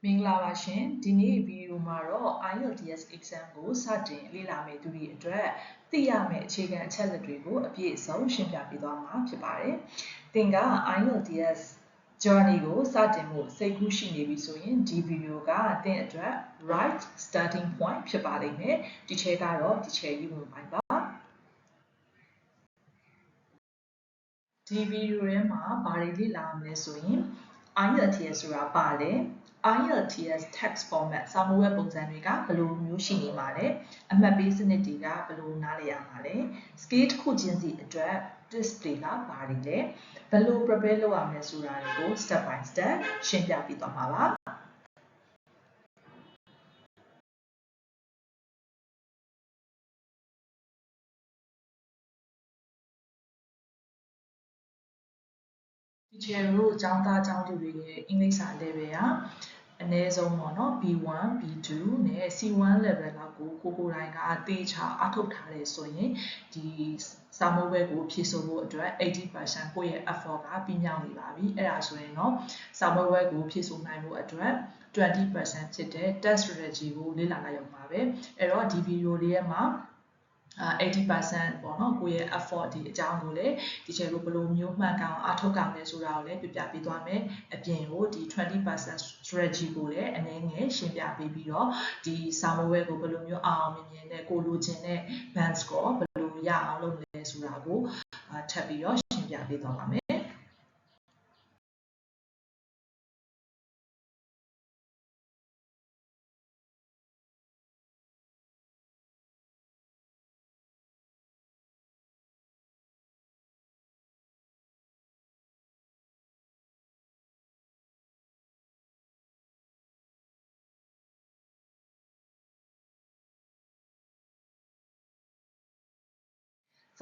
မင်္ဂလာပါရှင်ဒီနေ့ဗီဒီယိုမှာတော့ IELTS exam ကိုစတင်လေ့လာမယ့်သူတွေအတွက်သိရမယ့်အခြေခံအချက်အလက်တွေကိုအပြည့်အစုံရှင်းပြပေးသွားမှာဖြစ်ပါတယ်။သင်က IELTS journey ကိုစတင်ဖို့စိတ်ကူးရှိနေပြီဆိုရင်ဒီဗီဒီယိုကသင်အတွက် right starting point ဖြစ်ပါလိမ့်မယ်။ဒီချက်ကတော့ဒီချက်ကြီးဝင်ပိုင်းပါ။ဒီဗီဒီယိုထဲမှာဘာတွေလေ့လာမလဲဆိုရင် IELTS ဆိုတာပါလဲ IELTS text format စာမေးပွဲပုံစံတွေကဘယ်လိုမျိုးရှိနေမှာလဲအမှတ်ပေးစနစ်တွေကဘယ်လိုနားလည်ရမှာလဲ scale တစ်ခုချင်းစီအတွက် twist တွေကဘာတွေလဲဘယ်လို prepare လုပ်ရမလဲဆိုတာတွေကို step by step ရှင်းပြပေးသွားမှာပါဒီချယ်တို့ကျောင်းသားကျောင်းသူတွေရဲ့အင်္ဂလိပ်စာ level ကအနည်းဆုံးပေါ့နော် B1 B2 နဲ့ C1 level လောက်ကိုကိုယ်တိုင်ကသေချာအထောက်ထားတယ်ဆိုရင်ဒီစာမေးပွဲကိုဖြေဆိုဖို့အတွက် 80% ကိုယ့်ရဲ့ effort ကပြီးမြောက်နေပါပြီအဲ့ဒါဆိုရင်တော့စာမေးပွဲကိုဖြေဆိုနိုင်ဖို့အတွက်20% ဖြစ်တဲ့ test strategy ကိုလေ့လာလိုက်ရမှာပဲအဲ့တော့ဒီဗီဒီယိုလေးထဲမှာ80% ပေါ့နော်ကိုယ့်ရဲ့ effort ဒီအကြောင်းကိုလည်းဒီချက်ကိုဘယ်လိုမျိုးမှန်ကန်အောင်အထောက်ကောင်းလဲဆိုတာကိုလည်းပြပြပေးသွားမယ်အပြင်ကိုဒီ20% strategy ကိုလည်းအနည်းငယ်ရှင်းပြပေးပြီးတော့ဒီစာမေးပွဲကိုဘယ်လိုမျိုးအောင်မြင်မြင်နဲ့ကိုလိုချင်တဲ့ band score ဘယ်လိုရအောင်လုပ်လဲဆိုတာကိုထပ်ပြီးတော့ရှင်းပြပေးသွားပါမယ်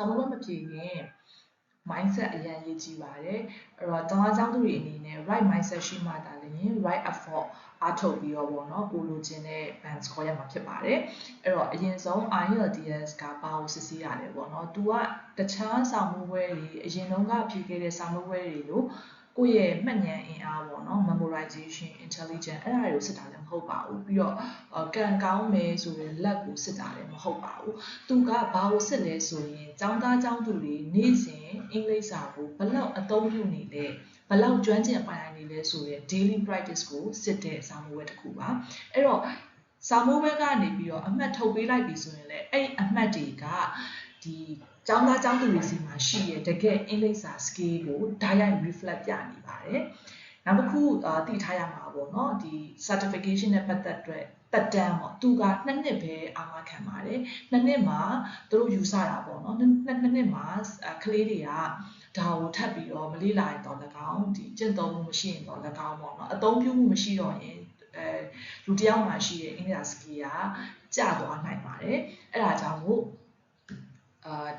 စာမေးပွဲမဖြေရင် mindset အရင်ရေးကြည့်ပါတယ်အဲ့တော့ကျောင်းသားကျောင်းသူတွေအနေနဲ့ right mindset ရှိမှသာလျှင် right effort အားထုတ်ပြီးတော့ပေါ့နော်ကိုလိုချင်တဲ့ band score ရမှာဖြစ်ပါတယ်အဲ့တော့အရင်ဆုံး IELTS ကဘာကိုစစ်ဆေးရတယ်ပေါ့နော်သူကတခြားစာမေးပွဲတွေအရင်တုန်းကဖြေခဲ့တဲ့စာမေးပွဲတွေလို့ကိုယ့်ရဲ့မှတ်ဉာဏ်အင်အားပေါ့နော် memorization intelligence အဲ့ဒါတွေကိုစစ်တာလည်းမဟုတ်ပါဘူးပြီးတော့ကံကောင်းမယ်ဆိုရင်လက်ကိုစစ်တာလည်းမဟုတ်ပါဘူးသူကဘာကိုစစ်လဲဆိုရင်ကျောင်းသားကျောင်းသူတွေနေ့စဉ်အင်္ဂလိပ်စာကိုဘယ်လောက်အသုံးပြုနေလဲဘယ်လောက်ကျွမ်းကျင်ပိုင်နိုင်နေလဲဆိုရင် daily practice ကိုစစ်တဲ့စာမေးပွဲတစ်ခုပါအဲ့တော့စာမေးပွဲကနေပြီးတော့အမှတ်ထုတ်ပေးလိုက်ပြီဆိုရင်လည်းအဲ့အမှတ်တွေကဒီကျောင်းသားကျောင်းသူတွေစီမှာရှိတဲ့တကယ်အင်္ဂလိပ်စာ skill ကိုတိုက်ရိုက် reflect ပြနေပါတယ်နောက်တစ်ခုသိထားရမှာပေါ့နော်ဒီ certification နဲ့ပတ်သက်တဲ့တက်တန်းပေါ့သူက2နှစ်ပဲအာမခံပါတယ်2နှစ်မှာသူတို့ယူဆတာပေါ့နော်2နှစ်မှာကလေးတွေကဒါကိုထပ်ပြီးတော့မလေ့လာရင်တော့၎င်းဒီကျင့်သုံးမှုမရှိရင်တော့၎င်းပေါ့နော်အသုံးပြုမှုမရှိတော့ရင်လူတစ်ယောက်မှာရှိတဲ့အင်္ဂလိပ် skill ကကျသွားနိုင်ပါတယ်အဲ့ဒါကြောင့်မို့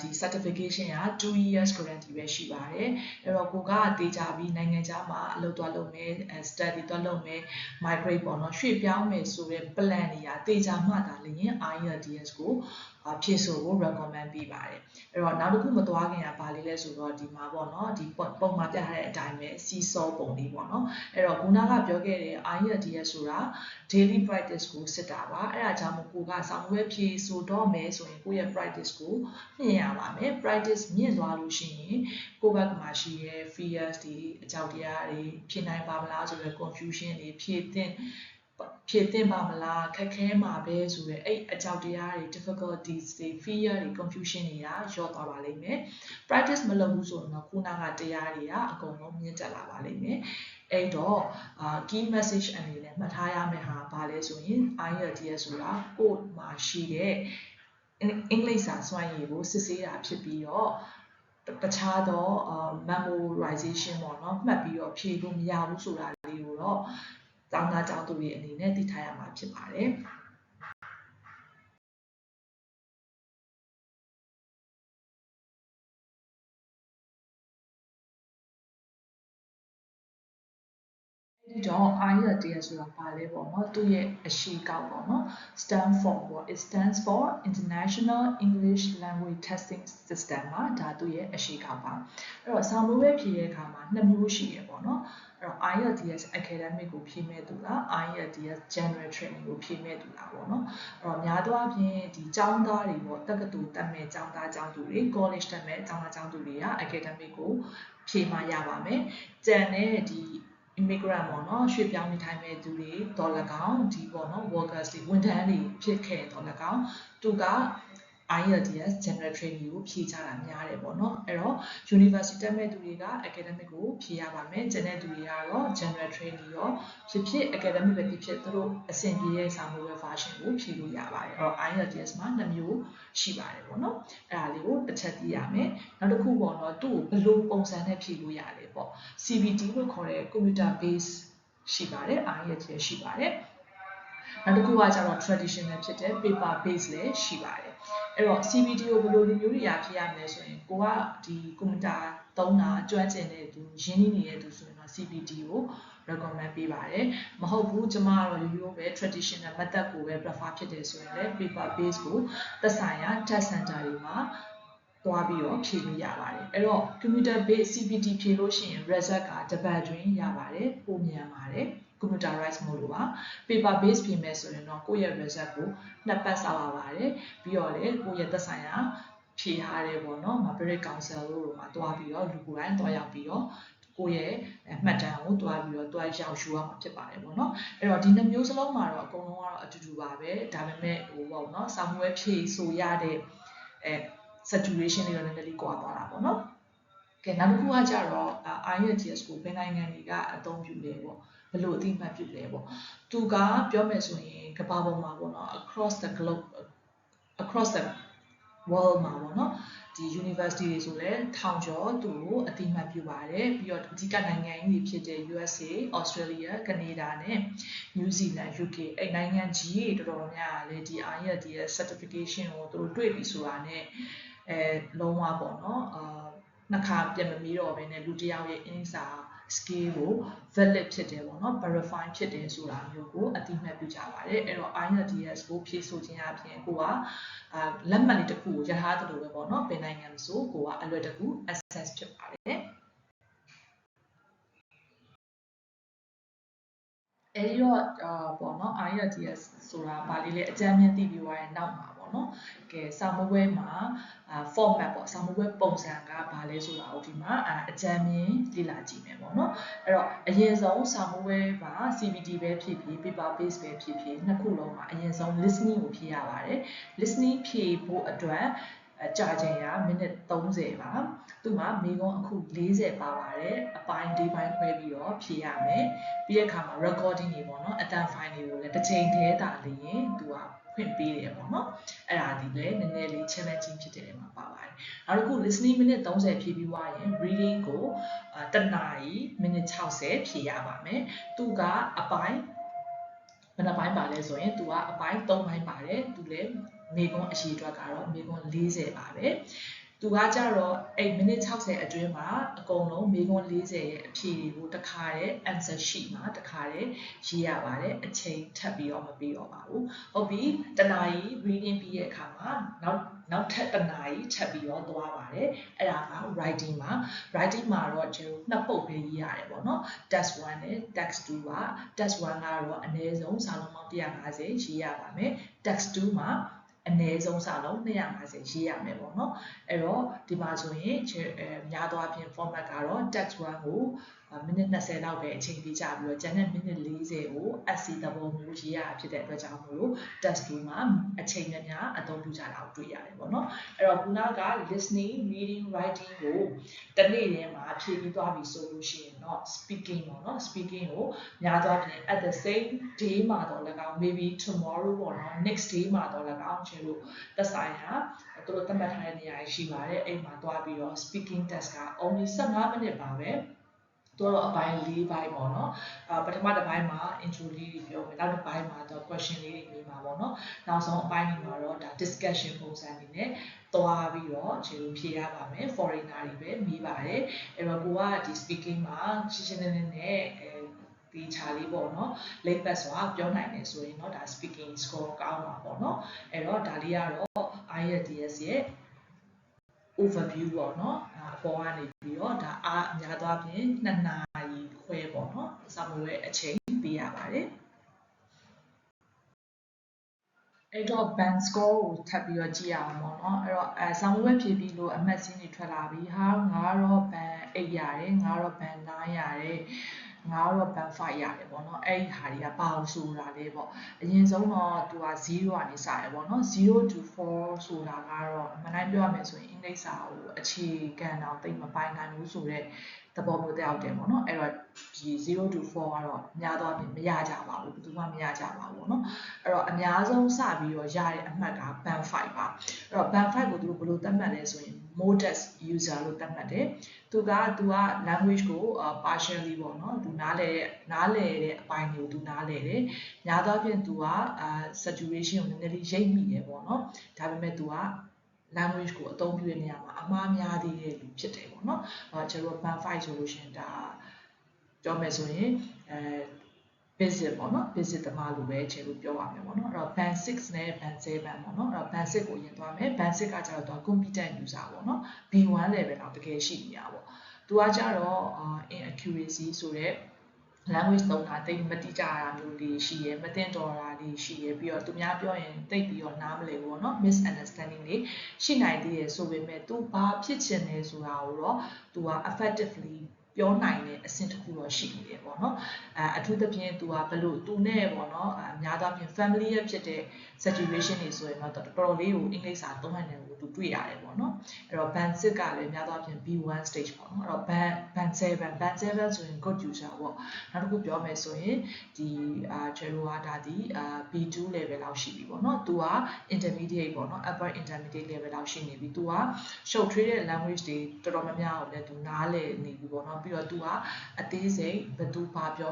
ဒီ certification က2 years guarantee ပဲရှိပါတယ်အဲ့တော့ကိုကတေချာပြီးနိုင်ငံခြားမှာအလုပ်သွားလုပ်မယ် study သွားလုပ်မယ် migrate ပေါ့နော်ရွှေ့ပြောင်းမယ်ဆိုတဲ့ plan တွေကတေချာမှသာလျှင် IELTS ကိုဖြည့်ဆို့ဖို့ recommend ပေးပါတယ်အဲ့တော့နောက်တစ်ခုမသွားခင်ကဘာလေးလဲဆိုတော့ဒီမှာပေါ့နော်ဒီပုံမှာပြထားတဲ့အတိုင်းပဲ seesaw ပုံလေးပေါ့နော်အဲ့တော့ခုနကပြောခဲ့တဲ့ IELTS ဆိုတာ daily practice ကိုစစ်တာပါအဲ့ဒါကြောင့်မို့ကိုကစာမေးပွဲဖြေဆိုတော့မယ်ဆိုရင်ကိုယ့်ရဲ့ practice ကိုမြင့်ရပါမယ် practice မြင့်သွားလို့ရှိရင်ကိုယ့်ဘက်မှာရှိတဲ့ fears တွေအကြောက်တရားတွေဖြေနိုင်ပါမလားဆိုတဲ့ confusion တွေဖြေသင့်ပါမလားခက်ခဲမှာပဲဆိုတဲ့အဲ့အကြောက်တရားတွေ difficulties တွေ fear တွေ confusion တွေကလျော့သွားပါလိမ့်မယ် practice မလုပ်ဘူးဆိုရင်တော့ခုနကတရားတွေကအကုန်လုံးမြင့်တက်လာပါလိမ့်မယ်အဲ့တော့key message အနေနဲ့မှတ်ထားရမယ့်ဟာဘာလဲဆိုရင် IELTS ဆိုတာကိုယ့်မှာရှိတဲ့အင်္ဂလိပ်စာစွမ်းရည်ကိုစစ်ဆေးတာဖြစ်ပြီးတော့တခြားသောmemorization ပေါ့နော်မှတ်ပြီးတော့ဖြေလို့မရဘူးဆိုတာလေးကိုတော့ကျောင်းသားကျောင်းသူတွေအနေနဲ့သိထားရမှာဖြစ်ပါတယ် ဒီတော့ IELTS ဆိုတာပါလဲပေါ့နော်သူ့ရဲ့အရှိကောက်ပေါ့နော် stand for ပေါ့ it stands for International English Language Testing System မှာဒါသူ့ရဲ့အရှိကောက်ပါအဲ့တော့စာမိုးပဲဖြည့်တဲ့အခါမှာ2မျိုးရှိရပေါ့နော်အဲ့တော့ IELTS academic ကိုဖြည့်မဲ့သူလား IELTS general training ကိုဖြည့်မဲ့သူလားပေါ့နော်အဲ့တော့များသောအားဖြင့်ဒီကျောင်းသားတွေပေါ့တက္ကသိုလ်တက်မဲ့ကျောင်းသားကျောင်းသူတွေ college တက်မဲ့ကျောင်းသားကျောင်းသူတွေက academic ကိုဖြည့်မှရပါမယ်ကျန်တဲ့ဒီ immigrant ပေါ့နော်ရွှေ့ပြောင်းနေထိုင်မဲ့သူတွေတော့၎င်းဒီပေါ့နော် workers တွေဝန်ထမ်းတွေဖြစ်ခဲ့တော့၎င်းသူက IELTS general training ကိုဖြည့်ချတာများတယ်ပေါ့နော်အဲ့တော့ university တက်မဲ့သူတွေက academic ကိုဖြည့်ရပါမယ်ကျန်တဲ့သူတွေကတော့ general training ရောဖြစ် academic ပဲဖြစ်သူတို့အဆင်ပြေတဲ့စာမိုးပဲ version ကိုဖြည့်လို့ရပါတယ်အဲ့တော့ IELTS မှာ2မျိုးရှိပါတယ်ပေါ့နော်အဲ့ဒါလေးကိုတစ်ချက်သိရမယ်နောက်တစ်ခုပေါ့နော်သူ့ကိုဘယ်လိုပုံစံနဲ့ဖြည့်လို့ရလဲပေါ့ CBT လို့ခေါ်တဲ့ computer base ရှိပါတယ် IELTS ရှိပါတယ်နောက်တစ်ခုကကျတော့ traditional ဖြစ်တဲ့ paper base လည်းရှိပါတယ်အဲ့တော့ CBT ကိုဘယ်လိုလူမျိုးတွေအားဖြည့်ရမလဲဆိုရင်ကိုကဒီကွန်ပျူတာသုံးတာကျွမ်းကျင်တဲ့သူရင်းနှီးနေတဲ့သူဆိုရင်တော့ CBT ကို recommend ပေးပါတယ်မဟုတ်ဘူးကျမကတော့ရိုးရိုးပဲ traditional method ကိုပဲ prefer ဖြစ်တယ်ဆိုရင်လည်း paper base ကိုသက်ဆိုင်ရာ test center တွေမှာသွားပြီးတော့ဖြည့်လို့ရပါတယ်အဲ့တော့ computer base CBT ဖြည့်လို့ရှိရင် result ကတစ်ပတ်တွင်းရပါတယ်ပိုမြန်ပါတယ်computerize မို့လို့ပါ paper base ဖြည့်မယ်ဆိုရင်တော့ကိုယ့်ရဲ့ result ကို2ပတ်စောက်ရပါတယ်ပြီးတော့လေကိုယ့်ရဲ့သက်ဆိုင်ရာဖြည့်ထားတယ်ပေါ့နော် British Council တို့မှာတွားပြီးတော့လူကိုယ်တိုင်တွားရောက်ပြီးတော့ကိုယ့်ရဲ့မှတ်တမ်းကိုတွားပြီးတော့တွားရောက်ယူရမှာဖြစ်ပါတယ်ပေါ့နော်အဲ့တော့ဒီ2မျိုးစလုံးမှာတော့အကုန်လုံးကတော့အတူတူပါပဲဒါပေမဲ့ဟိုပေါ့နော်စာမွေးဖြည့်ဆိုရတဲ့saturation တွေတော့နည်းနည်းလေးကွာသွားတာပေါ့နော်ကဲနောက်တစ်ခုကကြတော့ IELTS ကိုဘယ်နိုင်ငံတွေကအသုံးပြုလဲပေါ့ဘယ်လိုအသိမှတ်ပြုလဲပေါ့သူကပြောမယ်ဆိုရင်ကမ္ဘာပေါ်မှာပေါ့နော် across the globe across the world မှာပေါ့နော်ဒီ university တွေဆိုလဲထောင်ကျော်သူ့ကိုအသိမှတ်ပြုပါတယ်ပြီးတော့အဓိကနိုင်ငံကြီးတွေဖြစ်တဲ့ USA Australia Canada နဲ့ New Zealand UK အဲ့နိုင်ငံကြီးတွေတော်တော်များများလည်းဒီ IELTS certification ကိုသူတို့တွေ့ပြီဆိုတာနဲ့လုံးဝပေါ့နော်နှစ်ခါပြန်မမီးတော့ဘဲနဲ့လူတစ်ယောက်ရဲ့ insa skill ကို valid ဖြစ်တယ်ပေါ့နော် verify ဖြစ်တယ်ဆိုတာမျိုးကိုအသိမှတ်ပြုကြပါတယ်အဲ့တော့ IELTS ကိုဖြည့်ဆို့ခြင်းအပြင်ကိုကလက်မှတ်လေးတစ်ခုကိုရထားသလိုပဲပေါ့နော်ဘယ်နိုင်ငံမဆိုကိုကအလွယ်တကူ access ဖြစ်ပါတယ်အဲဒီတော့ပေါ့နော် IELTS ဆိုတာဗာလေးလေအကြမ်းမြင်သိပြီးသွားတဲ့နောက်မှာပေါ့နော်ကဲစာမိုးပွဲမှာformat ပေါ့စာမိုးပွဲပုံစံကဗာလဲဆိုတာကိုဒီမှာအကြမ်းမြင်လေ့လာကြည့်မယ်ပေါ့နော်အဲ့တော့အရင်ဆုံးစာမိုးပွဲမှာ CBT ပဲဖြစ်ဖြစ် paper base ပဲဖြစ်ဖြစ်နှစ်ခုလုံးမှာအရင်ဆုံး listening ကိုဖြည့်ရပါတယ် listening ဖြည့်ဖို့အတွက်ကြာချိန်ကမိနစ်30ပါသူ့မှာမိကုံးအခု40ပါပါတယ်အပိုင်း၄ပိုင်းခွဲပြီးတော့ဖြည့်ရမယ်ပြီးတဲ့အခါမှာ recording တွေပေါ့နော်အတန် file တွေကိုလည်းတစ်ချိန်တည်းတာလျင်သူကဖွင့်ပေးတယ်ပေါ့နော်အဲ့ဒါဒီလည်းနည်းနည်းလေး challenging ဖြစ်တဲ့နေရာမှာပါပါတယ်နောက်တစ်ခု listening မိနစ်30ဖြည့်ပြီးသွားရင် reading ကိုတစ်နာရီမိနစ်60ဖြည့်ရပါမယ်သူကအပိုင်းဘယ်နှပိုင်းပါလဲဆိုရင်သူကအပိုင်း3ပိုင်းပါတယ်သူလည်းမိကုံးအရှိအတွက်ကတော့မိကုံး40ပါပဲသူကကြတော့8မိနစ်60အတွင်းမှာအကုန်လုံးမိကုံး40ရဲ့အဖြေတွေကိုတစ်ခါတည်း answer sheet မှာတစ်ခါတည်းရေးရပါတယ်အချိန်ထပ်ပြီးတော့မပေးတော့ပါဘူးဟုတ်ပြီတနာရီ reading ပြီးရဲ့အခါမှာနောက်ထပ်တနာရီထပ်ပြီးတော့သွားပါတယ်အဲ့ဒါက writing မှာ writing မှာတော့ကျွန်တော်နှစ်ပုတ်ပဲရေးရတယ်ပေါ့နော် text 1နဲ့ text 2ပါ text 1ကတော့အနည်းဆုံးစာလုံးပေါင်း150ရေးရပါမယ် text 2မှာအနည်းဆုံးစာလုံး250ရေးရမယ်ပေါ့နော်အဲ့တော့ဒီမှာဆိုရင်များသောအားဖြင့် format ကတော့ text 1ကိုမိနစ်20လောက်ပဲအချိန်ပေးကြပြီးတော့ကျန်တဲ့မိနစ်40ကို essay သဘောမျိုးရေးရဖြစ်တဲ့အတွက်ကြောင့်မို့လို့ text 2မှာအချိန်များများအသုံးပြုကြတာကိုတွေ့ရတယ်ပေါ့နော်အဲ့တော့ခုနက listening reading writing ကိုတစ်နေ့တည်းမှာဖြည့်ပြီးသွားပြီဆိုလို့ရှိရင်တော့ speaking ပေါ့နော် speaking ကိုများသောအားဖြင့် at the same day မှာတော့လည်းကောင်း maybe tomorrow ပေါ့နော် next day မှာတော့လည်းကောင်းကျလို့သက်ဆိုင်ရာသူတို့သတ်မှတ်ထားတဲ့နေရာရှိပါတယ်အဲ့မှာသွားပြီးတော့ speaking test က only 15 မိနစ်ပါပဲတော့အပိုင်း၄ပိုင်းပေါ့နော်ပထမတစ်ပိုင်းမှာ intro လေးတွေပြောမယ်နောက်တစ်ပိုင်းမှာတော့ question လေးတွေမေးမှာပေါ့နော်နောက်ဆုံးအပိုင်းတွေမှာတော့ဒါ discussion ပုံစံအနေနဲ့သွားပြီးတော့ခြေလို့ဖြေရပါမယ် foreigner တွေပဲမေးပါတယ်အဲ့တော့ကိုကဒီ speaking မှာရှင်းရှင်းလင်းလင်းနဲ့ ဒီချာလေးပေါ့နော် late pass ဆိုတာပြောနိုင်တယ်ဆိုရင်တော့ဒါ speaking score ကောင်းမှာပေါ့နော်အဲ့တော့ဒါလေးကတော့ IELTS ရဲ့ overview ပေါ့နော်အပေါ်ကနေပြီးတော့ဒါအားအများသောအားဖြင့်2 နာရီခွဲပေါ့နော်စာမေးပွဲအချိန်ပေးရပါတယ်အဲ့တော့ band score ကိုထပ်ပြီးတော့ကြည့်ရအောင်ပေါ့နော်အဲ့တော့စာမေးပွဲဖြေပြီးလို့အမှတ်စင်းတွေထွက်လာပြီဟာငါကတော့ band 8ရတယ်ငါကတော့ band 9ရတယ်ငါကတော့ band 5ရတယ်ပေါ့နော်အဲ့ဒီဟာတွေကဘာလို့ဆိုတာလဲပေါ့အရင်ဆုံးတော့သူက0ကနေစရပေါ့နော်0 to 4ဆိုတာကတော့မနိုင်ပြောရမယ်ဆိုရင်အင်္ဂလိပ်စာကိုအခြေခံတော့သိမပိုင်နိုင်ဘူးဆိုတော့သဘောမျိုးတက်ရောက်တယ်ပေါ့နော်အဲ့တော့ဒီ0 to 4ကတော့အများသောအားဖြင့်မရကြပါဘူးဘယ်သူမှမရကြပါဘူးပေါ့နော်အဲ့တော့အများဆုံးစပြီးတော့ရတဲ့အမှတ်က band 5ပါအဲ့တော့ band 5ကိုသူတို့ဘယ်လိုသတ်မှတ်လဲဆိုရင် modest user လို့သတ်မှတ်တယ်သူက language ကို partially ပေါ့နော်သူနားလည်တဲ့အပိုင်းတွေကိုသူနားလည်တယ်ညာသောဖြင့်သူကsaturation ကိုနည်းနည်းလေးရိပ်မိတယ်ပေါ့နော်ဒါပေမဲ့သူကlanguage ကိုအသုံးပြုတဲ့နေရာမှာအမှားများသေးတဲ့လူဖြစ်တယ်ပေါ့နော်ကျွန်တော် band 5ဆိုလို့ရှိရင်ဒါပြောမယ်ဆိုရင်basic ပေါ့နော် basic သမားလိုပဲခြေလို့ပြောပါမယ်ပေါ့နော်အဲ့တော့ band 6နဲ့ band 7ပေါ့နော်အဲ့တော့ band 6ကိုရင်သွားမယ် band 6ကကျတော့ competent user ပေါ့နော် B1 level တော့တကယ်ရှိနေတာပေါ့သူကကျတော့ inaccuracy ဆိုတဲ့ language သုံးတာတိတ်မတိကျတာမျိုးလေးရှိရယ်မသိတော်တာလေးရှိရယ်ပြီးတော့သူများပြောရင်တိတ်ပြီးတော့နားမလည်ဘူးပေါ့နော် misunderstanding လေးရှိနိုင်သေးတယ်ဆိုပေမဲ့သူဘာဖြစ်ချင်လဲဆိုတာကိုတော့သူက effectively ပြောနိုင်တဲ့အဆင့်တစ်ခုတော့ရှိနေတယ်ပေါ့နော်အထူးသဖြင့်သူကဘလို့သူနဲ့ပေါ့နော်အများသောအားဖြင့် familiar ဖြစ်တဲ့ situation တွေဆိုရင်တော့တော်တော်လေးကိုအင်္ဂလိပ်စာသုံးနိုင်တယ်ကိုသူတွေ့ရတယ်ပေါ့နော်အဲ့တော့ band 6ကလည်းအများသောအားဖြင့် B1 stage ပေါ့နော်အဲ့တော့ band 7ဆိုရင် good user ပေါ့နောက်တစ်ခုပြောမယ်ဆိုရင်ဒီကျွန်တော်ကဒါဒီB2 level လောက်ရှိပြီပေါ့နော်သူက intermediate ပေါ့နော် upper intermediate level လောက်ရှိနေပြီသူကရှုပ်ထွေးတဲ့ language တွေတော်တော်များများကိုလည်းသူနားလည်နေပြီပေါ့နော်ပြီးတော့သူကအသေးစိတ်ဘယ်သူဘာပြော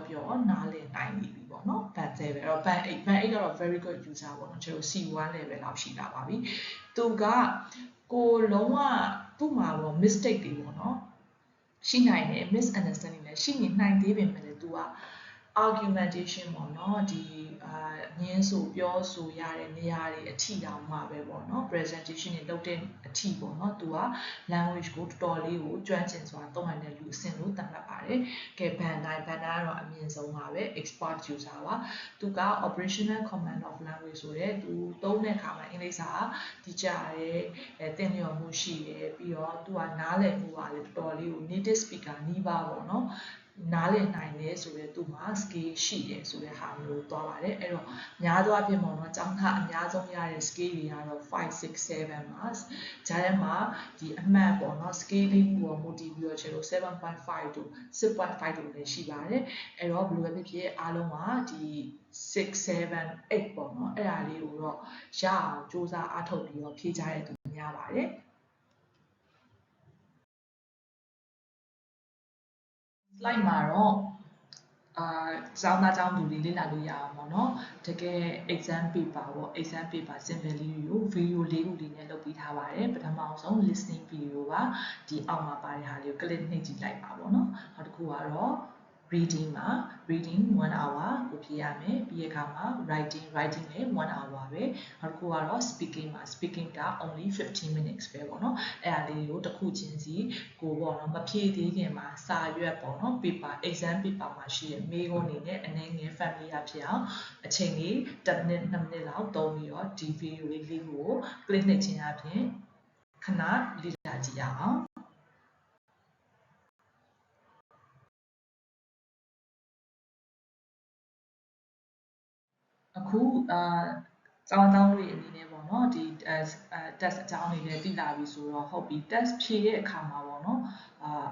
နားလည်နိုင်နေပြီပေါ့နော် band 7အဲ့တော့ band 8ကတော့ very good user ပေါ့နော်ကျွန်တော် C1 level လောက်ရှိတာပါပြီသူကကိုလုံးဝသူ့မှာပေါ့ mistake တွေပေါ့နော်ရှိနိုင်တယ် misunderstanding လည်းရှိနေနိုင်သေးပေမဲ့လည်းသူက argumentation ပေါ့နော်ဒီငင်းဆိုပြောဆိုရတဲ့နေရာတွေအထိတောင်မှပဲပေါ့နော် presentation တွေလုပ်တဲ့အထိပေါ့နော်သူက language ကိုတော်တော်လေးကိုကျွမ်းကျင်စွာသုံးနိုင်တဲ့လူအဆင့်လို့သတ်မှတ်ပါတယ်ကဲ band 9ကတော့အမြင့်ဆုံးပါပဲ expert user ပါသူက operational command of language ဆိုတဲ့သူသုံးတဲ့အခါမှာအင်္ဂလိပ်စာတိကျတယ်သင်လျော်မှုရှိတယ်ပြီးတော့သူကနားလည်မှုပါလေတော်တော်လေးကို native speaker နီးပါးပေါ့နော်နားလည်နိုင်တယ်ဆိုတော့သူမှာ skill ရှိတယ်ဆိုတဲ့ဟာမျိုးသွားပါတယ်အဲ့တော့များသောအားဖြင့်ပေါ့နော်ကျောင်းသားအများဆုံးရတဲ့ skill တွေကတော့5 6 7 မှာဂျားထဲမှာဒီအမှတ်ပေါ့နော် scaling ကိုမူတည်ပြီးတော့ကျွန်တော် 7.5 တို့ 6.5 တို့လည်းရှိပါတယ်အဲ့တော့ဘယ်လိုပဲဖြစ်ဖြစ်အားလုံးကဒီ6 7 8ပေါ့နော်အဲ့ဒါလေးကိုတော့ရအောင်စူးစမ်းအားထုတ်ပြီးတော့ဖြည့်ကြတဲ့သူများပါတယ်slide မှာတော့ကျောင်းသားကျောင်းသူတွေလေ့လာလို့ရအောင်ပေါ့နော်တကယ် exam paper ပေါ့ exam paper symbol လေးတွေကို video လေးခုလေးနဲ့လုပ်ပြီးထားပါတယ်ပထမဆုံး listening video ပါဒီအောက်မှာပါတဲ့ဟာလေးကို click နှိပ်ကြည့်လိုက်ပါပေါ့နော်နောက်တစ်ခုကတော့ reading မှာ reading 1 hour ကိုဖြေရမယ်ပြီးတဲ့အခါမှာ writing လည်း1 hour ပဲနောက်တစ်ခုကတော့ speaking မှာ speaking က only 15 minutes ပဲပေါ့နော်အဲ့ဒါလေးကိုတစ်ခုချင်းစီကိုပေါ့နော်မဖြေသေးခင်မှာစာရွက်ပေါ့နော် paper exam paper မှာရှိတဲ့မေးခွန်းတွေနဲ့အနေငယ် familiar ဖြစ်အောင်အချိန်လေး1 minute 2 minute လောက်သုံးပြီးတော့ဒီ video လေးကို click နှိပ်ခြင်းအပြင်ခဏလေ့လာကြည့်ရအောင်အခုကျောင်းသားတွေအနေနဲ့ပေါ့နော်ဒီ test အကြောင်းတွေလည်းသိလာပြီဆိုတော့ဟုတ်ပြီ test ဖြေတဲ့အခါမှာပေါ့နော်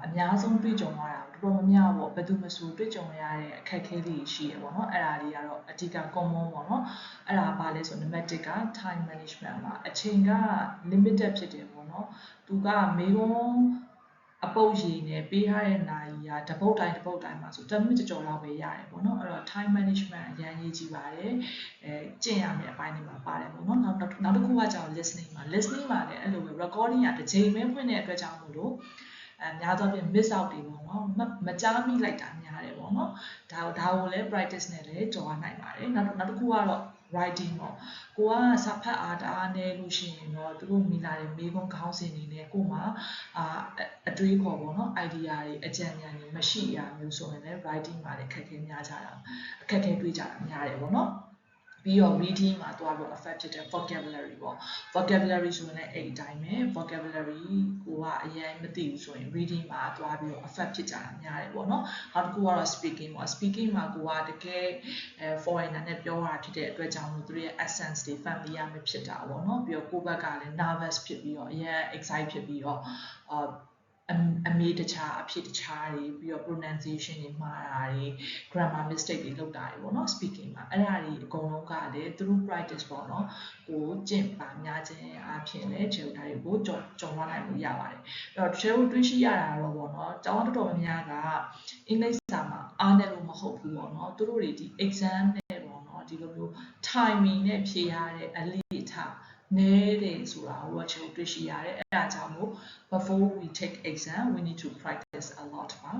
အများဆုံးတွေ့ကြုံရတာတော်တော်များများပေါ့ဘယ်သူမှဆိုတွေ့ကြုံရတဲ့အခက်အခဲတွေရှိရပေါ့နော်အဲ့ဒါလေးကတော့အဓိက common ပေါ့နော်အဲ့ဒါဘာလဲဆိုနံပါတ်1က time management ပါအချိန်က limited ဖြစ်တယ်ပေါ့နော်သူကမေးခွန်းအပုပ်ရည်နဲ့ပေးထားတဲ့နာရီကတပုတ်တိုင်းမှာဆို10မိနစ်ကျော်လောက်ပဲရတယ်ပေါ့နော်အဲ့တော့ time management အရင်ရေးကြည့်ပါတယ်ကျင့်ရမယ့်အပိုင်းတွေမှာပါတယ်ပေါ့နော်နောက်တစ်ခုကကြောင့် listening မှာလည်းအဲ့လိုပဲ recording ကတစ်ချိန်ပဲဖွင့်တဲ့အတွက်ကြောင့်မို့လို့ များသောဖြင့် miss out တွေပေါ့နော်မကြားမိလိုက်တာများတယ်ပေါ့နော်ဒါကိုလည်း practice နဲ့လည်းကြော်ရနိုင်ပါတယ်နောက်တစ်ခုကတော့ writing ပေါ့ကိုကစာဖတ်အားတအားနည်းလို့ရှိရင်တော့သူတို့မိလာတဲ့မေးခွန်းခေါင်းစဉ်တွေနဲ့ကိုမှအတွေးခေါ်ပေါ့နော် idea တွေအကြံဉာဏ်တွေမရှိရမျိုးဆိုရင်လည်း writing မှာလည်းအခက်အခဲများကြတာအခက်အခဲတွေ့ကြတာများတယ်ပေါ့နော်ပြီးတော့ reading မှာတော့ affect ဖြစ်တဲ့ vocabulary ပေါ့ vocabulary ဆိုရင်လည်းအဲ့အတိုင်းပဲ vocabulary ကိုကအရင်မသိဘူးဆိုရင် reading မှာသွားပြီးတော့ affect ဖြစ်ကြတာများတယ်ပေါ့နော်နောက်တစ်ခုကတော့ speaking ပေါ့ speaking မှာကိုကတကယ်foreigner နဲ့ပြောတာဖြစ်တဲ့အတွက်ကြောင့်မို့သူတို့ရဲ့ accents တွေ familiar မဖြစ်တာပေါ့နော်ပြီးတော့ကိုယ့်ဘက်ကလည်း nervous ဖြစ်ပြီးတော့အရင် excite ဖြစ်ပြီးတော့အမေတခြားအဖြစ်တခြားတွေပြီးတော့ pronunciation တွေမှားတာတွေ grammar mistake တွေလုပ်တာတွေပေါ့နော် speaking မှာအဲ့ဒါတွေအကုန်လုံးကလည်း through practice ပေါ့နော်ကိုကျင့်ပါများခြင်းအဖြစ်လည်းခြေဥဒါတွေကိုကြုံရနိုင်လို့ရပါတယ်အဲ့တော့ခြေဥတွေးရှိရတာတော့ပေါ့နော်ကျောင်းတော်တော်များများကအင်္ဂလိပ်စာမှာအားနည်းလို့မဟုတ်ဘူးပေါ့နော်သူတို့တွေဒီ exam နဲ့ပေါ့နော်ဒီလိုမျိုး timing နဲ့ဖြေရတဲ့အလေးထားနဲတယ်ဆိုတာကိုခြေဥတွေ့ရှိရတယ်အဲ့ဒါကြောင့်မို့ before we take exam we need to practice a lot ပါ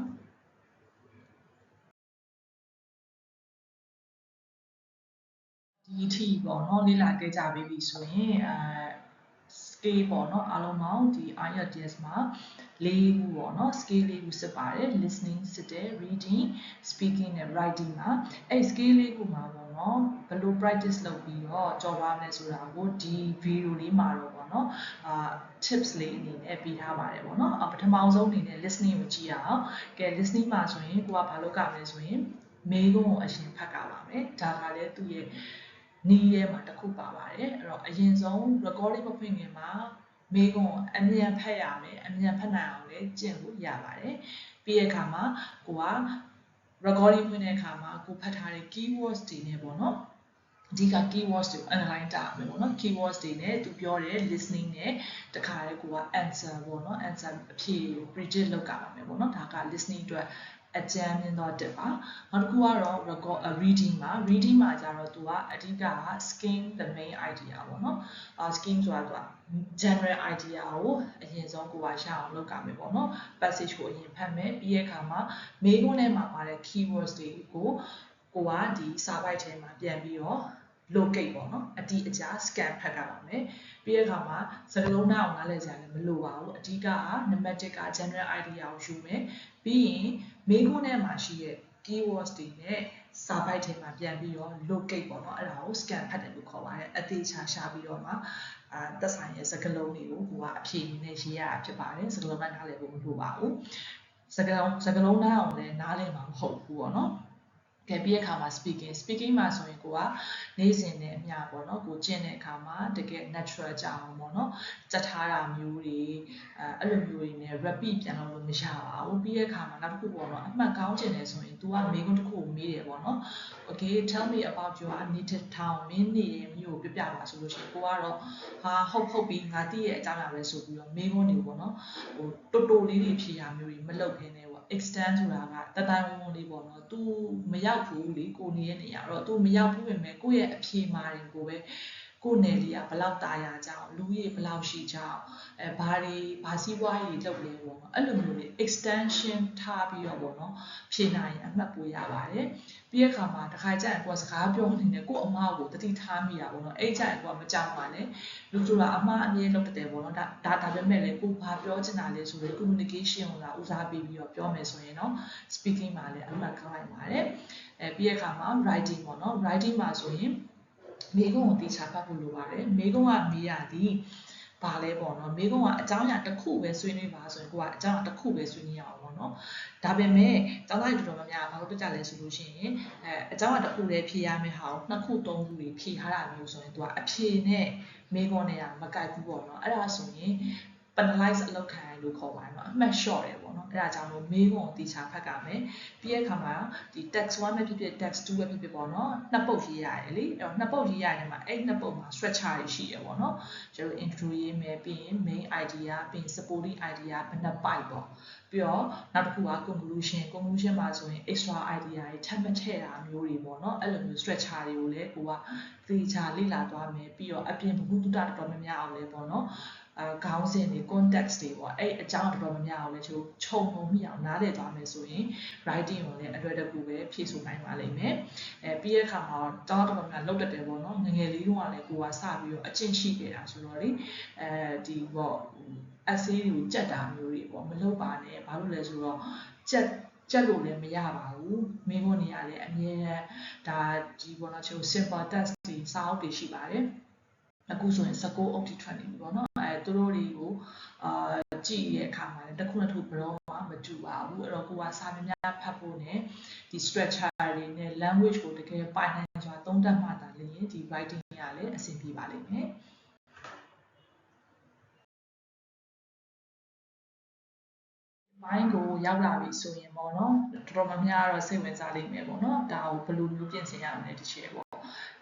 ဒီအထိပေါ့နော်လေ့လာခဲ့ကြပြီဆိုရင် scale ပေါ့နော်အားလုံးပေါင်းဒီ IELTS မှာ၄ခုပေါ့နော် scale ၄ခုစစ်ပါတယ် listening စစ်တယ် reading speaking နဲ့ writing မှာအဲ့ scale ၄ခုမှာပေါ့နော်ဘယ်လို practice လုပ်ပြီးတော့ကြော်ပါမယ်ဆိုတာကိုဒီ video လေးမှာတော့ပေါ့နော်tips လေးအနေနဲ့ပေးထားပါတယ်ပေါ့နော်ပထမဆုံးအနေနဲ့ listening ကိုကြည့်ရအောင်ကဲ listening မှာဆိုရင်ကိုကဘာလုပ်ကြမလဲဆိုရင်မေးခွန်းကိုအရင်ဖတ်ကြပါမယ်ဒါကလည်းသူ့ရဲ့နီးရဲမှာတစ်ခုပါပါတယ်အဲ့တော့အရင်ဆုံး recording မဖွင့်ခင်မှာမေးခွန်းအမြန်ဖတ်ရမယ်အမြန်ဖတ်နိုင်အောင်လည်းကျင့်လို့ရပါတယ်ပြီးတဲ့အခါမှာကိုက recording ဖွင့်တဲ့အခါမှာကိုဖတ်ထားတဲ့ keywords တွေနဲ့ပေါ့နော်အဓိက keywords တွေကို underline တာမယ်ပေါ့နော် keywords တွေနဲ့သူပြောတဲ့ listening နဲ့တခါတည်းကိုက answer ပေါ့နော် answer အဖြေကို predict လုပ်ကြပါမယ်ပေါ့နော်ဒါက listening အတွက်အကြမ်းမြင်တော့တစ်ပါနောက်တစ်ခုကတော့ reading မှာ reading မှာကျတော့သူကအဓိက skim the main idea ပေါ့နော်skim ဆိုတာသူက general idea ကိုအရင်ဆုံးကိုကရအောင်လုပ်ကြမယ်ပေါ့နော် passage ကိုအရင်ဖတ်မယ်ပြီးတဲ့အခါမှာမေးခွန်းထဲမှာပါတဲ့ keywords တွေကိုကိုကဒီစာပိုက်ထဲမှာပြန်ပြီးတော့ locate ပေါ့နော်အတိအကျ scan ဖတ်ကြပါမယ်ပြီးတဲ့အခါမှာစကားလုံးနားအောင်နားလည်စရာလည်းမလိုပါဘူးအဓိကနံပါတ်1က general idea ကိုယူမယ်ပြီးရင်မေးခွန်းထဲမှာရှိတဲ့ keywords တွေနဲ့စာပိုက်ထဲမှာပြန်ပြီးတော့ locate ပေါ့နော်အဲ့ဒါကို scan ဖတ်တယ်လို့ခေါ်ပါတယ်အသေးချာရှာပြီးတော့မှသက်ဆိုင်ရဲ့စကားလုံးတွေကိုကိုကအဖြေနဲ့ရေးရတာဖြစ်ပါတယ်စကားလုံးနားလည်ဖို့မလိုပါဘူးစကားလုံးနားအောင်လည်းနားလည်မှာမဟုတ်ဘူးပေါ့နော်ကဲပြီးတဲ့အခါမှာ speaking မှာဆိုရင်ကိုကနေ့စဉ်နဲ့အမျှပေါ့နော်ကိုကျင့်တဲ့အခါမှာတကယ် natural ကြအောင်ပေါ့နော်စက်ထားတာမျိုးတွေအဲ့လိုမျိုးတွေနဲ့ repeat ပြန်လုပ်လို့မရပါဘူးပြီးတဲ့အခါမှာနောက်တစ်ခုပေါ့နော်အမှတ်ကောင်းချင်တယ်ဆိုရင် तू ကမေးခွန်းတစ်ခုကိုမေးတယ်ပေါ့နော် okay tell me about your native town မင်းနေတဲ့မြို့ကိုပြပြပါဆိုလို့ရှိရင်ကိုကတော့ဟာဟုတ်ပြီငါသိရဲ့အကြောင်းအရာပဲဆိုပြီးတော့မေးခွန်းတွေပေါ့နော်ဟိုတိုလေးတွေဖြေရမျိုးတွေမလုပ်ခင်းနေပေါ့ extend ဆိုတာကတတိုင်းဝန်းလေးပေါ့နော် तू မရောက်ဘူးလေကိုနေတဲ့နေရာတော့ तू မရောက်ဘူးပဲမဲ့ကိုယ့်ရဲ့အဖြေမှာတွေကိုပဲကိုယ်နယ်လေးကဘလောက်တာယာကြအောင်လူကြီးဘလောက်ရှိကြအောင်ဘာစီးပွားရေးလုပ်လဲပေါ့နော်အဲ့လိုမျိုးတွေ extension ထားပြီးတော့ပေါ့နော်ဖြေနိုင်ရင်အမှတ်ပိုရပါတယ်ပြီးတဲ့အခါမှာတစ်ခါကျရင်ကိုယ်စကားပြောနေတယ်ကိုယ့်အမားကိုတတိထားမိတာပေါ့နော်အဲ့ကျရင်ကိုယ်မကြောက်ပါနဲ့လူဆိုတာအမားအမြဲလုပ်တယ်ပေါ့နော်ဒါပေမဲ့လည်းကိုယ်ဘာပြောချင်တာလဲဆိုတော့ communication ကိုလာဦးစားပေးပြီးတော့ပြောမယ်ဆိုရင်တော့ speaking မှာလည်းအမှတ်ကောင်းနိုင်ပါတယ်ပြီးတဲ့အခါမှာ writing ပေါ့နော် writing မှာဆိုရင်မေးခွန်းကိုတေချာဖတ်ဖို့လိုပါတယ်မေးခွန်းကမေးရသည်ဘာလဲပေါ့နော်မေးခွန်းကအကြောင်းအရာတစ်ခုပဲဆွေးနွေးပါဆိုရင်ကိုကအကြောင်းအရာတစ်ခုပဲဆွေးနွေးရအောင်ပေါ့နော်ဒါပေမဲ့ကျောင်းသားတွေတော်တော်များများဘာလို့ပြကြလဲဆိုလို့ရှိရင်အကြောင်းအရာတစ်ခုလည်းဖြေရမယ့်ဟာကိုနှစ်ခုသုံးခုတွေဖြေထားတာမျိုးဆိုရင်သူကအဖြေနဲ့မေးခွန်းနဲ့မကိုက်ဘူးပေါ့နော်အဲ့ဒါဆိုရင် penalize အလုပ်ခံရလို့ခေါ်ပါတယ်နော်အမှတ် short တယ်ပေါ့နော်အဲ့ဒါကြောင့်လို့မေးခွန်းကိုတေချာဖတ်ကြမယ်ပြီးတဲ့အခါမှာဒီ text 1ပဲဖြစ်ဖြစ် text 2ပဲဖြစ်ဖြစ်ပေါ့နော်နှစ်ပုတ်ရေးရတယ်လေအဲ့တော့နှစ်ပုတ်ရေးရတယ်မှာအဲ့နှစ်ပုတ်မှာ structure တွေရှိရပေါ့နော်ကျွန်တော် intro ရေးမယ်ပြီးရင် main idea ပြီးရင် supporting idea ဘယ်နှပိုက်ပေါ့ပြီးတော့နောက်တစ်ခုက conclusion မှာဆိုရင် extra idea တွေထပ်မထည့်တာမျိုးတွေပေါ့နော်အဲ့လိုမျိုး structure တွေကိုလည်းကိုကတေချာလေ့လာသွားမယ်ပြီးတော့အပြင်ဘုဟုတုတတော်များများအောင်လည်းပေါ့နော် ခေါင်းစဉ်တွေ context တွေပေါ့အဲ့အကြောင်းတော်တော်များများကိုလည်းကျွန်တော်ခြုံငုံမိအောင်နားလည်သွားမယ်ဆိုရင် writing ကိုလည်းအလွယ်တကူပဲဖြည့်ဆို့နိုင်ပါလိမ့်မယ်ပြီးတဲ့အခါမှာတော့တော်တော်များများလောက်တတ်တယ်ပေါ့နော်ငငယ်လေးတုန်းကလည်းကိုကစပြီးတော့အကျင့်ရှိခဲ့တာဆိုတော့လေဒီပေါ့ essay တွေကိုကြက်တာမျိုးတွေပေါ့မလုပ်ပါနဲ့ဘာလို့လဲဆိုတော့ကြက်လို့လည်းမရပါဘူးမင်းတို့နေရာလည်းအမြဲဒါဒီပေါ့နော်ကျွန်တော် simple test တွေစာအုပ်တွေရှိပါတယ်အခုဆိုရင်16အုပ်ထိထွက်နေပြီပေါ့နော်သူတို့တွေကိုကြည့်ရတဲ့အခါမှာလည်းတစ်ခုတစ်ခုဘယ်တော့မှမတူပါဘူးအဲ့တော့ကိုကစာများများဖတ်ဖို့နဲ့ဒီ structure တွေနဲ့ language ကိုတကယ်ပိုင်နိုင်စွာသုံးသပ်မှသာလျှင်ဒီ writing ကလည်းအဆင်ပြေပါလိမ့်မယ်ကိုရောက်လာပြီဆိုရင်ပေါ့နော်တော်တော်များများတော့စိတ်ဝင်စားလိမ့်မယ်ပေါ့နော်ဒါကိုဘယ်လိုမျိုးပြင်ဆင်ရမလဲတချေပေါ့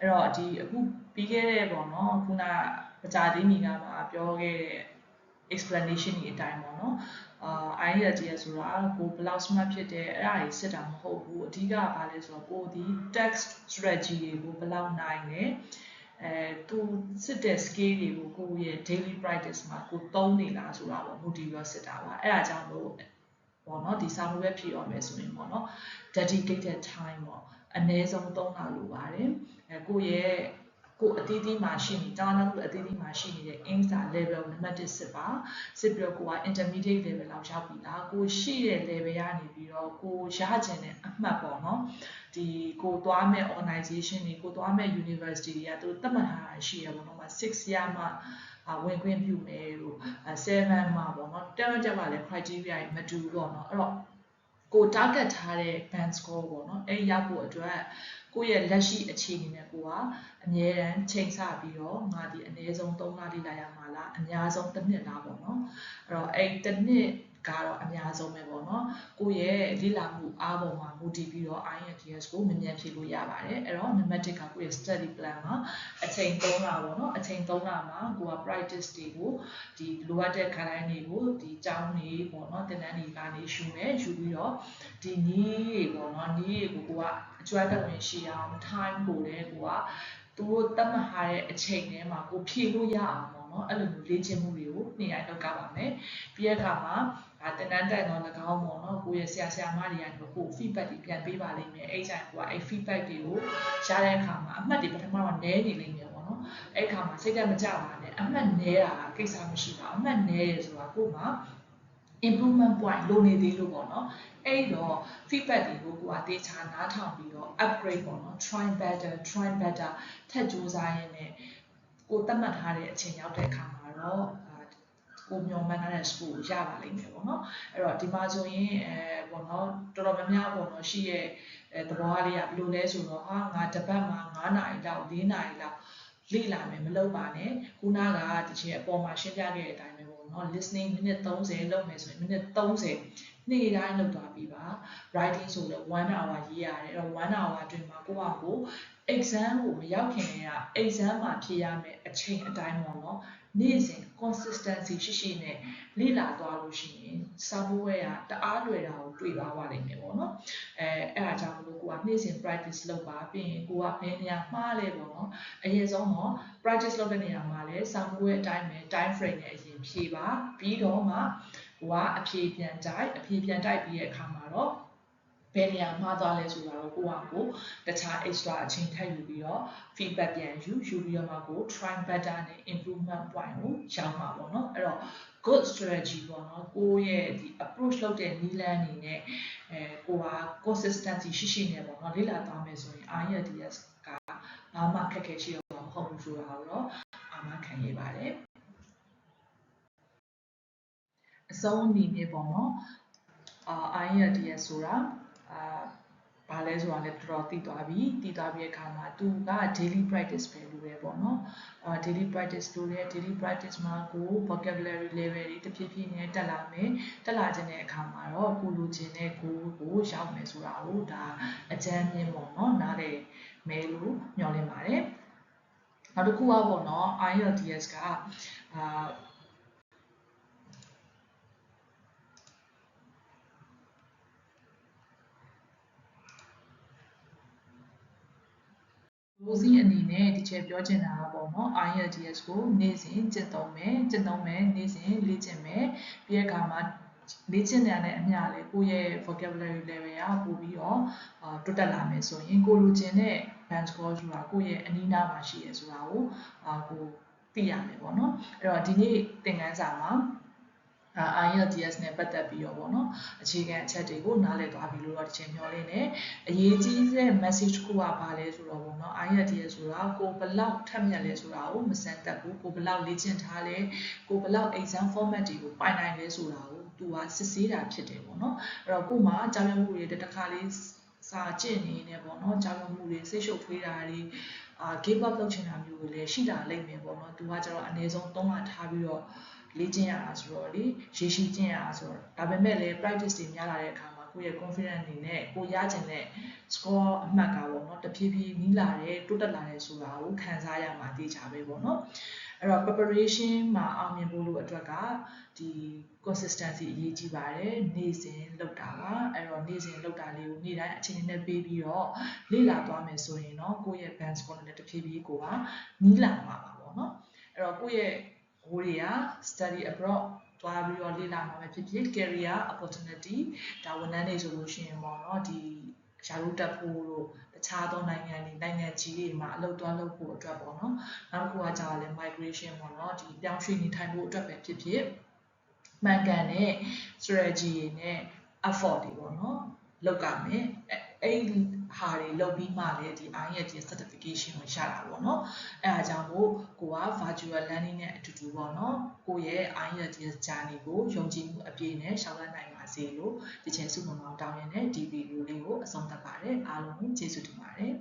အဲ့တော့ဒီအခုပြီးခဲ့တဲ့ပေါ့နော်ခုနပကြာသေးမီကမှပြောခဲ့တဲ့ explanation တွေအတိုင်းပေါ့နော်IELTS ဆိုတာကိုဘယ်လောက် smart ဖြစ်တယ်အဲ့ဒါတွေစစ်တာမဟုတ်ဘူးအဓိကကဘာလဲဆိုတော့ကိုဒီ text strategy တွေကိုဘယ်လောက်နိုင်လဲသူစစ်တဲ့ skill တွေကိုကိုရဲ့ daily practice မှာကိုသုံးနေလားဆိုတာပေါ့ motivate စစ်တာပါအဲ့ဒါကြောင့်လို့ပေါ့နော်ဒီစာမေးပွဲဖြေရမယ်ဆိုရင်ပေါ့နော် dedicated time ပေါ့အနည်းဆုံး3လလိုပါတယ်ကိုရဲ့ကိုအသီးသီးမှာရှိနေတာနာမှုအသီးသီးမှာရှိနေတဲ့ INSA level နံပါတ်1စစ်ပါစစ်ပြီးတော့ကိုက intermediate level လောက်ရောက်ပြီလားကိုရှိတဲ့ level ရနေပြီးတော့ကိုရချင်တဲ့အမှတ်ပေါ့နော်ဒီကိုသွားမဲ့ organization တွေကိုသွားမဲ့ university တွေကသူသတ်မှတ်ထားတာရှိရပေါ့နော်6ရမှဝင်ခွင့်ပြုမယ်လို့7မှာပေါ့နော်တက်တက်ပါလေ criteria တွေမတူဘူးပေါ့နော်အဲ့တော့ကို target ထားတဲ့ band score ပေါ့နော်အဲ့ရဖို့အတွက်ကိုရဲ့လက်ရှိအခြေအနေနဲ့ကိုကအမြဲတမ်းချိန်ဆပြီးတော့ငါဒီအနည်းဆုံး3လတိလာရမှာလားအများဆုံး1နှစ်လားပေါ့နော်အဲ့တော့အဲ့1နှစ်ကတော့အများဆုံးပဲပေါ့နော်ကိုရဲ့လေ့လာမှုအားပေါ်မှာမူတည်ပြီးတော့ IELTS ကိုမြန်မြန်ဖြေလို့ရပါတယ်အဲ့တော့ number 1ကကိုရဲ့ study plan မှာအချိန်3လပေါ့နော်အချိန်3လမှာကိုက practice တွေကိုဒီလိုအပ်တဲ့ guideline တွေကိုဒီကျောင်းတွေပေါ့နော်သင်တန်းတွေကနေယူမယ်ယူပြီးတော့ဒီနည်းတွေပေါ့နော်နည်းတွေကိုကိုကအကျွမ်းတဝင်ရှိအောင် time ကိုလည်းကိုကသူတို့သတ်မှတ်ထားတဲ့အချိန်ထဲမှာကိုဖြည့်လို့ရအောင်ပေါ့နော်အဲ့လိုမျိုးလေ့ကျင့်မှုတွေကိုနေ့တိုင်းလုပ်ကြပါမယ်ပြီးတဲ့အခါမှာသင်တန်းတက်တော့၎င်းပေါ့နော်ကိုရဲ့ဆရာမတွေကနေကို feedback တွေပြန်ပေးပါလိမ့်မယ်အဲ့ချိန်ကိုကအဲ့ feedback တွေကိုရတဲ့အခါမှာအမှတ်တွေပထမတော့နည်းနေလိမ့်မယ်ပေါ့နော်အဲ့အခါမှာစိတ်ကမကြပါနဲ့အမှတ်နည်းတာကိစ္စမရှိပါဘူးအမှတ်နည်းတယ်ဆိုတာကိုမှ improvement point လိုနေသေးလို့ပေါ့နော်အဲ့တော့ feedback တွေကိုကိုကတေချာနားထောင်ပြီးတော့ upgrade ပေါ့နော် try better ထပ်ကြိုးစားရင်းနဲ့ကိုသတ်မှတ်ထားတဲ့အချိန်ရောက်တဲ့အခါမှာတော့ကိုမျှော်မှန်းထားတဲ့ score ကိုရပါလိမ့်မယ်ပေါ့နော်အဲ့တော့ဒီမှာဆိုရင်ပေါ့နော်တော်တော်များများပေါ့နော်ရှိရဲ့သဘောအားလေးကဘယ်လိုလဲဆိုတော့ဟာငါတစ်ပတ်မှာ9နာရီလောက်4နာရီလောက်လေ့လာမယ်မလုပ်ပါနဲ့ခုနကတချင်အပေါ်မှာရှင်းပြခဲ့တဲ့အတိုင်းပဲပေါ့နော် listening မိနစ်30လုပ်မယ်ဆိုရင်မိနစ်30နေ့တိုင်းလုပ်သွားပြီးပါ writing ဆိုတော့1 hour ရေးရတယ်အဲ့တော့1 hour အတွင်းမှာကိုယ့်ဟာကို exam ကိုမရောက်ခင်က exam မှာဖြေရမယ်အချိန်အတိုင်းပေါ့နော်နေ့စဉ် consistency ရှိနဲ့လေ့လာသွားလို့ရှိရင်စာမိုးဝဲကတအားလွယ်တာကိုတွေ့သွားပါလိမ့်မယ်ပေါ့နော်အဲ့ဒါကြောင့်မလို့ကိုကနေ့စဉ် practice လုပ်ပါပြီးရင်ကိုကဘယ်နေရာမှားလဲပေါ့နော်အရင်ဆုံးတော့ practice လုပ်တဲ့နေရာမှာလဲစာမိုးဝဲအတိုင်းပဲ time frame နဲ့အရင်ဖြေပါပြီးတော့မှကိုကအဖြေပြန်တိုက်ပြီးတဲ့အခါမှာတော့ဘယ်နေရာမှားသွားလဲဆိုတာတော့ကိုကကိုတခြား extra အချိန်ထပ်ယူပြီးတော့ feedback ပြန်ယူပြီးတော့မှကို try better နဲ့ improvement point ကိုရောက်မှာပေါ့နော်အဲ့တော့ good strategy ပေါ့နော်ကိုရဲ့ဒီ approach လုပ်တဲ့နည်းလမ်းအနေနဲ့ကိုက consistency ရှိနေပေါ့နော်လေ့လာသွားမယ်ဆိုရင် IELTS ကဘာမှခက်ခဲရှိတော့မဟုတ်ဘူးဆိုတာကိုတော့အာမခံရပါတယ်အဆုံးအနေနဲ့ပေါ့နော်IELTS ဆိုတာဘာလဲဆိုတာလည်းတော်တော်သိသွားပြီအခါမှာသူက daily practice ပဲလို့ပဲပေါ့နော်daily practice လို့လည်း daily practice မှာကို vocabulary level တွေတဖြည်းဖြည်းနဲ့တက်လာမယ်တက်လာခြင်းတဲ့အခါမှာတော့ကိုလိုချင်တဲ့ကိုရောက်မယ်ဆိုတာကိုဒါအကြမ်းမြင်ပေါ့နော်နားလည်မယ်လို့ညွှန်လင်းပါတယ်နောက်တစ်ခုကပေါ့နော် IELTS ကရိုးစီးအနေနဲ့ဒီချက်ပြောချင်တာက ပေါ့နော် IELTS ကိုနေ့စဉ်ကျင့်သုံးမယ်နေ့စဉ်လေ့ကျင့်မယ်ပြီးတဲ့အခါမှာလေ့ကျင့်နေတဲ့အမျှလေကိုယ့်ရဲ့ vocabulary level ကပို့ပြီးတော့တိုးတက်လာမယ်ဆိုရင်ကိုလိုချင်တဲ့ band score ဆိုတာကိုယ့်ရဲ့အနီးနားမှာရှိရဆိုတာကိုကိုသိရမယ်ပေါ့နော်အဲ့တော့ဒီနေ့သင်ခန်းစာမှာIELTS နဲ့ပတ်သက်ပြီးတော့ပေါ့နော်အခြေခံအချက်တွေကိုနားလည်သွားပြီလို့တော့တစ်ချိန်မျှော်လင့်နေအရေးကြီးတဲ့ message တစ်ခုကဘာလဲဆိုတော့ပေါ့နော် IELTS ဆိုတာကိုဘလောက်ထက်မြက်လဲဆိုတာကိုမစမ်းသပ်ဘူးကိုဘလောက်လေ့ကျင့်ထားလဲကိုဘလောက် exam format တွေကိုပိုင်နိုင်လဲဆိုတာကိုသူကစစ်ဆေးတာဖြစ်တယ်ပေါ့နော်အဲ့တော့ကို့မှာကြောင်ရုံမှုတွေတစ်ခါလေးစာကျင့်နေနေပေါ့နော်ကြောင်ရုံမှုတွေစိတ်ရှုပ်ထွေးတာတွေgive up လုပ်ချင်တာမျိုးတွေလည်းရှိတာလိမ့်မယ်ပေါ့နော်သူကကျတော့အနည်းဆုံး3လထားပြီးတော့လေ့ကျင့်ရတာဆိုတော့လေရေရှည်ကျင့်ရတာဆိုတော့ဒါပေမဲ့လည်း practice တွေများလာတဲ့အခါမှာကိုယ့်ရဲ့ confidence အနေနဲ့ကိုရချင်တဲ့ score အမှတ်ကပေါ့နော်တဖြည်းဖြည်းနီးလာတယ်တိုးတက်လာတယ်ဆိုတာကိုခံစားရမှာသိချပဲပေါ့နော်အဲ့တော့ preparation မှာအောင်မြင်ဖို့လို့အတွက်ကဒီ consistency အရေးကြီးပါတယ်နေ့စဉ်လုပ်တာပါအဲ့တော့နေ့စဉ်လုပ်တာလေးကိုနေ့တိုင်းအချိန်နဲ့ပေးပြီးတော့လေ့လာသွားမယ်ဆိုရင်တော့ကိုယ့်ရဲ့ band score နဲ့တဖြည်းဖြည်းကိုကနီးလာမှာပါပေါ့နော်အဲ့တော့ကိုယ့်ရဲ့ဟိုတွေက study abroad သွားပြီးတော့လေ့လာမှာပဲဖြစ်ဖြစ် career opportunity ဒါဝန်ထမ်းတွေဆိုလို့ရှိရင်ပေါ့နော်ဒီရာထူးတက်ဖို့လို့တခြားသောနိုင်ငံကြီးတွေမှာအလုပ်သွားလုပ်ဖို့အတွက်ပေါ့နော်နောက်တစ်ခုကကြာလဲ migration ပေါ့နော်ဒီပြောင်းရွှေ့နေထိုင်ဖို့အတွက်ပဲဖြစ်ဖြစ်မှန်ကန်တဲ့ strategy တွေနဲ့ effort တွေပေါ့နော်လုပ်ကြမယ်အဲ့ဒီဟာတွေလုပ်ပြီးမှလည်းဒီ IELTS certification ကိုရတာပေါ့နော်အဲ့ဒါကြောင့်မို့ကိုက virtual learning နဲ့အတူတူပေါ့နော်ကိုရဲ့ IELTS journey ကိုယုံကြည်မှုအပြည့်နဲ့ရှောင်လန်းနိုင်ပါစေလို့ဒီချိန်ဆုမွန်ကောင်းတောင်းရတဲ့ဒီဗီဒီယိုလေးကိုအဆုံးသတ်ပါတယ်အားလုံးကျေးဇူးတင်ပါတယ်